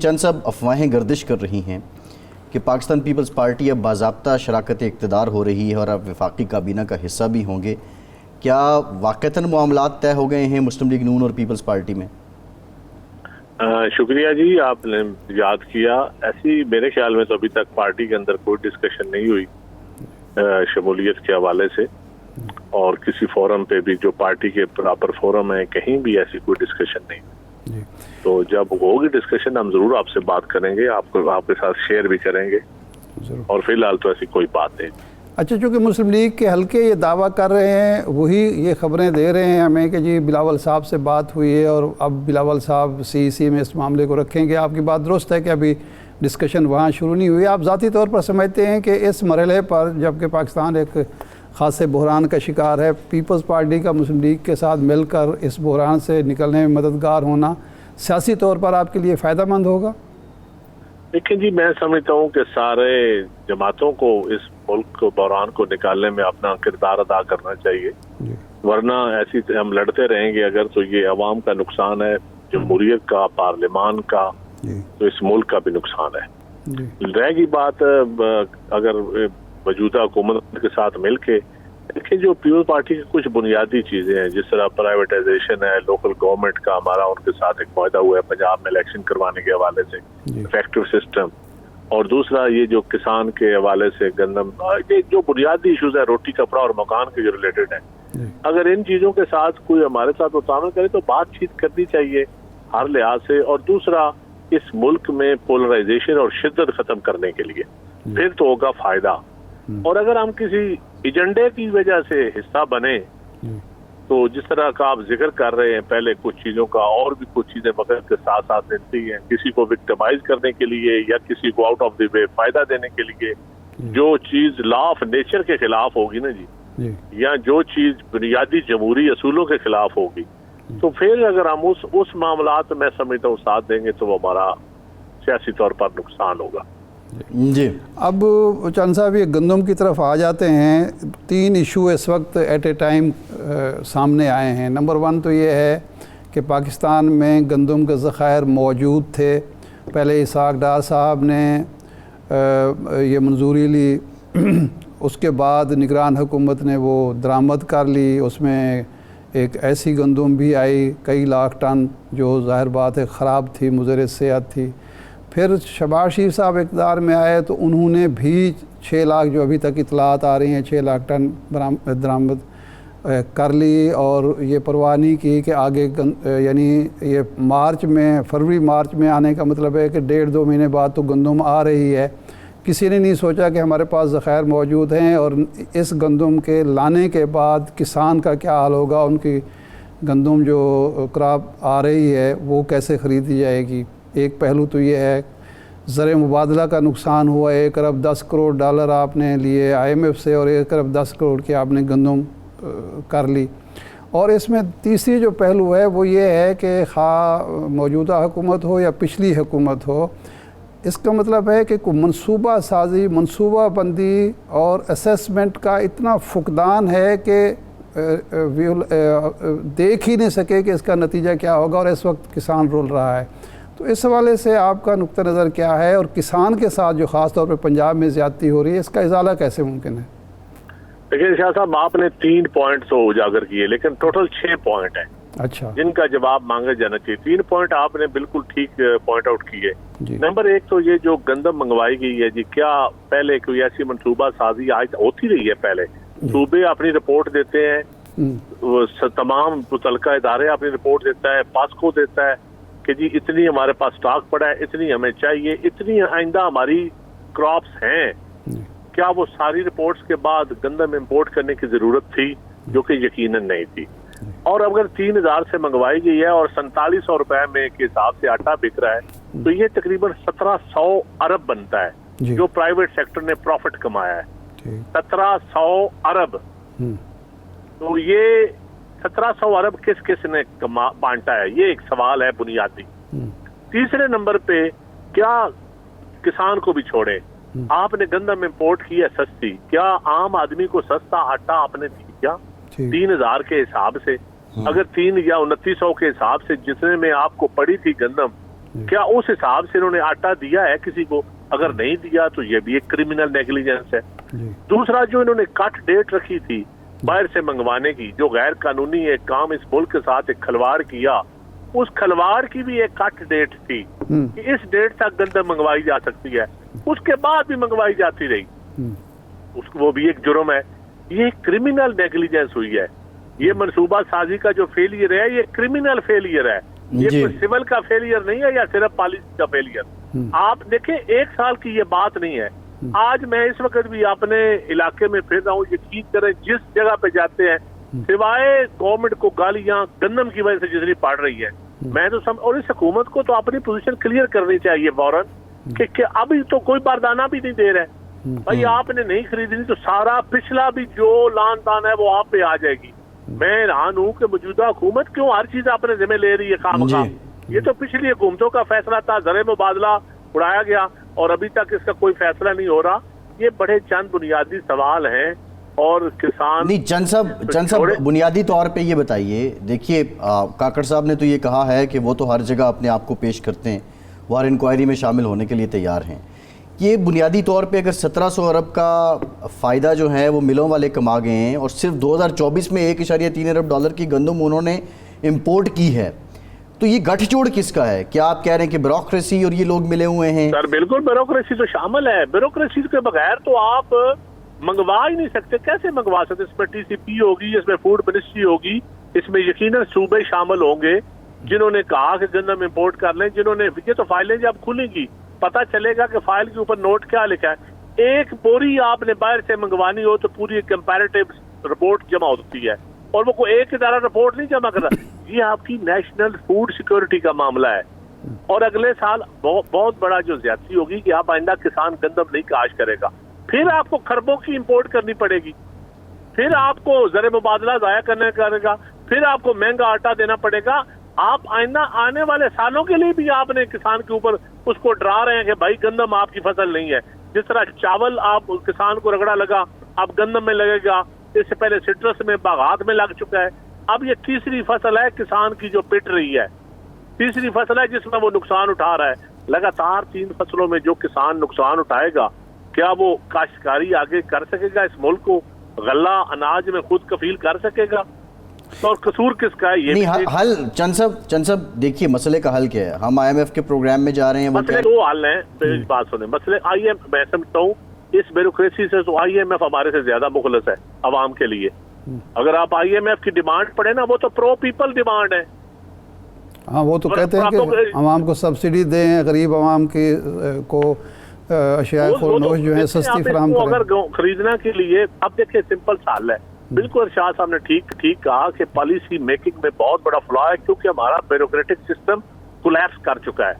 چند صاحب افواہیں گردش کر رہی ہیں کہ پاکستان پیپلز پارٹی اب باضابطہ شراکت اقتدار ہو رہی ہے اور اب وفاقی کابینہ کا حصہ بھی ہوں گے. کیا واقعتاً معاملات طے ہو گئے ہیں مسلم لیگ نون اور پیپلز پارٹی میں؟ شکریہ جی، آپ نے یاد کیا. ایسی میرے خیال میں تو ابھی تک پارٹی کے اندر کوئی ڈسکشن نہیں ہوئی شمولیت کے حوالے سے، اور کسی فورم پہ بھی جو پارٹی کے پراپر فورم ہے کہیں بھی ایسی کوئی ڈسکشن نہیں. تو جب ہوگی ڈسکشن ہم ضرور آپ سے بات کریں گے، آپ کے ساتھ شیئر بھی کریں گے، اور فی الحال تو ایسی کوئی بات نہیں. اچھا، چونکہ مسلم لیگ کے حلقے یہ دعویٰ کر رہے ہیں، وہی یہ خبریں دے رہے ہیں ہمیں کہ جی بلاول صاحب سے بات ہوئی ہے اور اب بلاول صاحب سی میں اس معاملے کو رکھیں گے. آپ کی بات درست ہے کہ ابھی ڈسکشن وہاں شروع نہیں ہوئی. آپ ذاتی طور پر سمجھتے ہیں کہ اس مرحلے پر جبکہ پاکستان ایک خاصے بحران کا شکار ہے، پیپلز پارٹی کا مسلم لیگ کے ساتھ مل کر اس بحران سے نکلنے میں مددگار ہونا سیاسی طور پر آپ کے لیے فائدہ مند ہوگا؟ دیکھیں جی، میں سمجھتا ہوں کہ سارے جماعتوں کو اس ملک کو بحران کو نکالنے میں اپنا کردار ادا کرنا چاہیے، ورنہ ایسی ہم لڑتے رہیں گے اگر تو یہ عوام کا نقصان ہے، جمہوریت کا، پارلیمان کا، تو اس ملک کا بھی نقصان ہے. رہ گی بات اگر موجودہ حکومت کے ساتھ مل کے دیکھیں، جو پیپلز پارٹی کی کچھ بنیادی چیزیں ہیں جس طرح پرائیویٹائزیشن ہے، لوکل گورنمنٹ کا ہمارا ان کے ساتھ ایک معاہدہ ہوا ہے پنجاب میں الیکشن کروانے کے حوالے سے، افیکٹو سسٹم، اور دوسرا یہ جو کسان کے حوالے سے گندم، یہ جو بنیادی ایشوز ہیں روٹی کپڑا اور مکان کے جو ریلیٹڈ ہیں، اگر ان چیزوں کے ساتھ کوئی ہمارے ساتھ تعامل کرے تو بات چیت کرنی چاہیے ہر لحاظ سے. اور دوسرا اس ملک میں پولرائزیشن اور شدت ختم کرنے کے لیے پھر تو ہوگا فائدہ. اور اگر ہم کسی ایجنڈے کی وجہ سے حصہ بنے تو جس طرح کا آپ ذکر کر رہے ہیں پہلے کچھ چیزوں کا، اور بھی کچھ چیزیں وقت کے ساتھ ساتھ ملتی ہیں، کسی کو وکٹمائز کرنے کے لیے یا کسی کو آؤٹ آف دی وے فائدہ دینے کے لیے، جو چیز لا آف نیچر کے خلاف ہوگی نا جی، یا جو چیز بنیادی جمہوری اصولوں کے خلاف ہوگی، تو پھر اگر ہم اس معاملات میں سمجھتا ہوں ساتھ دیں گے تو وہ ہمارا سیاسی طور پر نقصان ہوگا. جی، اب چند صاحب یہ گندم کی طرف آ جاتے ہیں. 3 ایشو اس وقت ایٹ اے ٹائم سامنے آئے ہیں. نمبر 1 تو یہ ہے کہ پاکستان میں گندم کے ذخائر موجود تھے، پہلے اسحاق ڈار صاحب نے یہ منظوری لی، اس کے بعد نگران حکومت نے وہ درآمد کر لی، اس میں ایک ایسی گندم بھی آئی کئی لاکھ ٹن جو ظاہر بات ہے خراب تھی، مضر صحت تھی. پھر شہباز شریف صاحب اقتدار میں آئے تو انہوں نے بھی 6 لاکھ جو ابھی تک اطلاعات آ رہی ہیں 6 لاکھ ٹن درآمد کر لی، اور یہ پرواہ نہیں کی کہ آگے یعنی یہ فروری مارچ میں آنے کا مطلب ہے کہ 1.5-2 مہینے بعد تو گندم آ رہی ہے. کسی نے نہیں سوچا کہ ہمارے پاس ذخائر موجود ہیں اور اس گندم کے لانے کے بعد کسان کا کیا حال ہوگا، ان کی گندم جو کراپ آ رہی ہے وہ کیسے خریدی جائے گی. ایک پہلو تو یہ ہے زر مبادلہ کا نقصان ہوا، 1 ارب 10 کروڑ ڈالر آپ نے لیے IMF سے اور 1 ارب 10 کروڑ کی آپ نے گندم کر لی. اور اس میں تیسری جو پہلو ہے وہ یہ ہے کہ خواہ موجودہ حکومت ہو یا پچھلی حکومت ہو، اس کا مطلب ہے کہ کوئی منصوبہ سازی، منصوبہ بندی اور اسیسمنٹ کا اتنا فقدان ہے کہ دیکھ ہی نہیں سکے کہ اس کا نتیجہ کیا ہوگا، اور اس وقت کسان رول رہا ہے. تو اس حوالے سے آپ کا نقطہ نظر کیا ہے، اور کسان کے ساتھ جو خاص طور پہ پنجاب میں زیادتی ہو رہی ہے اس کا ازالہ کیسے ممکن ہے؟ دیکھیں شاہ صاحب، آپ نے 3 پوائنٹ تو اجاگر کیے، لیکن ٹوٹل 6 پوائنٹ ہیں اچھا جن کا جواب مانگا جانا چاہیے. 3 پوائنٹ آپ نے بالکل ٹھیک پوائنٹ آؤٹ کیے. نمبر 1 تو یہ جو گندم منگوائی گئی ہے جی، کیا پہلے کوئی ایسی منصوبہ سازی آج ہوتی رہی ہے؟ پہلے صوبے اپنی رپورٹ دیتے ہیں، تمام متعلقہ ادارے اپنی رپورٹ دیتا ہے، پاسکو دیتا ہے کہ جی اتنی ہمارے پاس سٹاک پڑا ہے، اتنی ہمیں چاہیے، اتنی آئندہ ہماری کراپس ہیں. کیا وہ ساری رپورٹس کے بعد گندم امپورٹ کرنے کی ضرورت تھی؟ جو کہ یقیناً نہیں تھی. اور اگر 3000 سے منگوائی گئی ہے اور 4700 روپے میں کے حساب سے آٹا بک رہا ہے تو یہ تقریباً 1700 ارب بنتا ہے جو پرائیویٹ سیکٹر نے پروفٹ کمایا ہے. 1700 ارب. تو یہ 1700 ارب کس نے بانٹا ہے؟ یہ ایک سوال ہے بنیادی. تیسرے نمبر پہ کیا کسان کو بھی چھوڑے، آپ نے گندم امپورٹ کی ہے سستی، کیا عام آدمی کو سستا آٹا آپ نے دیا 3000 کے حساب سے؟ اگر 3 یا 2900 کے حساب سے جتنے میں آپ کو پڑی تھی گندم کیا اس حساب سے انہوں نے آٹا دیا ہے کسی کو؟ اگر نہیں دیا تو یہ بھی ایک کرمنل نیگلیجنس ہے. دوسرا جو انہوں نے کٹ ڈیٹ رکھی تھی باہر سے منگوانے کی، جو غیر قانونی ایک کام اس ملک کے ساتھ ایک کھلواڑ کیا، اس کھلواڑ کی بھی ایک کٹ ڈیٹ تھی کہ اس ڈیٹ تک گندم منگوائی جا سکتی ہے، اس کے بعد بھی منگوائی جاتی رہی، وہ بھی ایک جرم ہے. یہ کرمنل نیگلیجنس ہوئی ہے. یہ منصوبہ سازی کا جو فیلئر ہے یہ کرمنل فیلئر ہے، یہ کوئی سول کا فیلئر نہیں ہے یا صرف پالیسی کا فیلئر. آپ دیکھیں 1 سال کی یہ بات نہیں ہے. آج میں اس وقت بھی اپنے علاقے میں پھر رہا ہوں، یقین کریں جس جگہ پہ جاتے ہیں سوائے گورنمنٹ کو گالیاں گندم کی وجہ سے جتنی پڑ رہی ہے، میں تو اور اس حکومت کو تو اپنی پوزیشن کلیئر کرنی چاہیے فوراً کہ ابھی تو کوئی بردانہ بھی نہیں دے رہے. بھائی آپ نے نہیں خریدنی تو سارا پچھلا بھی جو لان تان ہے وہ آپ پہ آ جائے گی. میں حیران ہوں کہ موجودہ حکومت کیوں ہر چیز اپنے ذمہ لے رہی ہے خام خواہ. یہ تو پچھلی حکومتوں کا فیصلہ تھا، زر مبادلہ اڑایا گیا اور ابھی تک اس کا کوئی فیصلہ نہیں ہو رہا. یہ بڑے چند بنیادی سوال ہیں اور کسان نہیں. چند صاحب بنیادی طور پہ یہ بتائیے، دیکھیے کاکڑ صاحب نے تو یہ کہا ہے کہ وہ تو ہر جگہ اپنے آپ کو پیش کرتے ہیں، وہ ہر انکوائری میں شامل ہونے کے لیے تیار ہیں. یہ بنیادی طور پہ اگر 1700 ارب کا فائدہ جو ہے وہ ملوں والے کما گئے ہیں اور صرف 2024 میں 1.3 ارب ڈالر کی گندم انہوں نے امپورٹ کی ہے، تو یہ گٹھ جوڑ کس کا ہے؟ کیا آپ کہہ رہے ہیں کہ بیوروکریسی اور یہ لوگ ملے ہوئے ہیں؟ سر بالکل بیوروکریسی تو شامل ہے. بیوروکریسی کے بغیر تو آپ منگوا ہی نہیں سکتے. کیسے منگوا سکتے؟ اس میں TCP ہوگی، اس میں فوڈ منسٹری ہوگی، اس میں یقیناً صوبے شامل ہوں گے جنہوں نے کہا کہ گندم امپورٹ کر لیں. جنہوں نے یہ تو فائلیں جب کھلیں گی پتہ چلے گا کہ فائل کے اوپر نوٹ کیا لکھا ہے. ایک بوری آپ نے باہر سے منگوانی ہو تو پوری کمپیریٹیو رپورٹ جمع ہوتی ہے اور وہ کوئی ایک ادارہ رپورٹ نہیں جمع کرتا. یہ آپ کی نیشنل فوڈ سیکورٹی کا معاملہ ہے. اور اگلے سال بہت بڑا جو زیادتی ہوگی کہ آپ آئندہ کسان گندم نہیں کاشت کرے گا، پھر آپ کو خربوں کی امپورٹ کرنی پڑے گی، پھر آپ کو زر مبادلہ ضائع کرنے کرے گا، پھر آپ کو مہنگا آٹا دینا پڑے گا. آپ آئندہ آنے والے سالوں کے لیے بھی آپ نے کسان کے اوپر اس کو ڈرا رہے ہیں کہ بھائی گندم آپ کی فصل نہیں ہے. جس طرح چاول آپ کسان کو رگڑا لگا، اب گندم میں لگے گا. اس سے پہلے سٹرس میں باغات میں لگ چکا ہے. اب یہ تیسری فصل ہے کسان کی جو پٹ رہی ہے، تیسری فصل ہے جس میں وہ نقصان اٹھا رہا ہے. لگاتار 3 فصلوں میں جو کسان نقصان اٹھائے گا، کیا وہ کاشتکاری آگے کر سکے گا؟ اس ملک کو غلہ اناج میں خود کفیل کر سکے گا؟ اور قصور کس کا ہے؟ یہ نہیں حل چند صاحب دیکھیے مسئلے کا حل کیا ہے؟ ہم IMF کے پروگرام میں جا رہے ہیں. مسئلے 2 حل ہیں. میری بات سنیں. مسئلے IMF میں سمجھتا ہوں اس بیوروکریسی سے تو IMF ہمارے سے زیادہ مخلص ہے عوام کے لیے. اگر آپ IMF کی ڈیمانڈ پڑھیں نا، وہ تو پرو پیپل ڈیمانڈ ہے. ہاں وہ تو کہتے ہیں کہ عوام کو سبسڈی دیں، غریب عوام کی کو اشیاء فروخت جو ہیں سستی فراہم کریں. اگر خریدنا کے لیے اب دیکھیں سمپل سال ہے. بالکل ارشاد صاحب نے ٹھیک کہا کہ پالیسی میکنگ میں بہت بڑا فلا ہے، کیونکہ ہمارا بیوروکریٹک سسٹم کولیپس کر چکا ہے.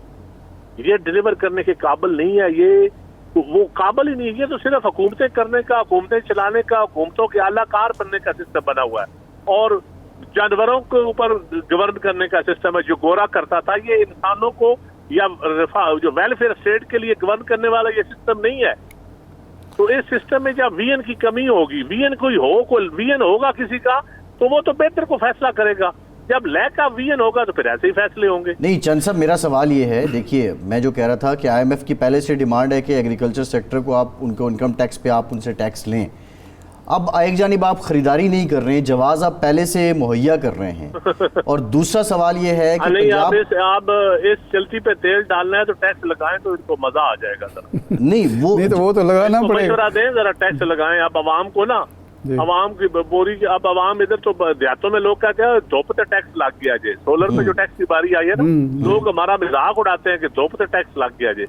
یہ ڈیلیور کرنے کے قابل نہیں ہے، یہ وہ قابل ہی نہیں ہے. یہ تو صرف حکومتیں کرنے کا، حکومتیں چلانے کا، حکومتوں کے اعلیٰ کار بننے کا سسٹم بنا ہوا ہے اور جانوروں کے اوپر گورن کرنے کا سسٹم ہے جو گورا کرتا تھا. یہ انسانوں کو یا جو ویلفیئر اسٹیٹ کے لیے گورن کرنے والا یہ سسٹم نہیں ہے. تو اس سسٹم میں جب وی این کی کمی ہوگی، وی این کوئی وی این ہوگا کسی کا تو وہ تو بہتر کو فیصلہ کرے گا. جب لیک آف وی این ہوگا تو پھر ایسے ہی فیصلے ہوں گے. نہیں چند صاحب میرا سوال یہ ہے، دیکھیے میں جو کہہ رہا تھا کہ IMF کی پہلے سے ڈیمانڈ ہے کہ ایگریکلچر سیکٹر کو آپ ان کو انکم ٹیکس پہ آپ ان سے ٹیکس لیں. اب ایک جانب آپ خریداری نہیں کر رہے ہیں، جواز آپ پہلے سے مہیا کر رہے ہیں، اور دوسرا سوال یہ ہے کہ نہیں آپ اس چلتی پہ تیل ڈالنا ہے تو ٹیکس لگائیں تو ان کو مزہ آ جائے گا. سر نہیں وہ تو لگانا پڑے گا. مشورہ دیں ذرا ٹیکس لگائیں. اب عوام کو نا عوام کی بوری، اب عوام ادھر تو دیہاتوں میں لوگ کہتے ہیں دھوپ پہ ٹیکس لگ گیا جی. سولر پہ جو ٹیکس کی باری آئی ہے نا، لوگ ہمارا مذاق اڑاتے ہیں کہ دھوپ پہ ٹیکس لگ گیا جی.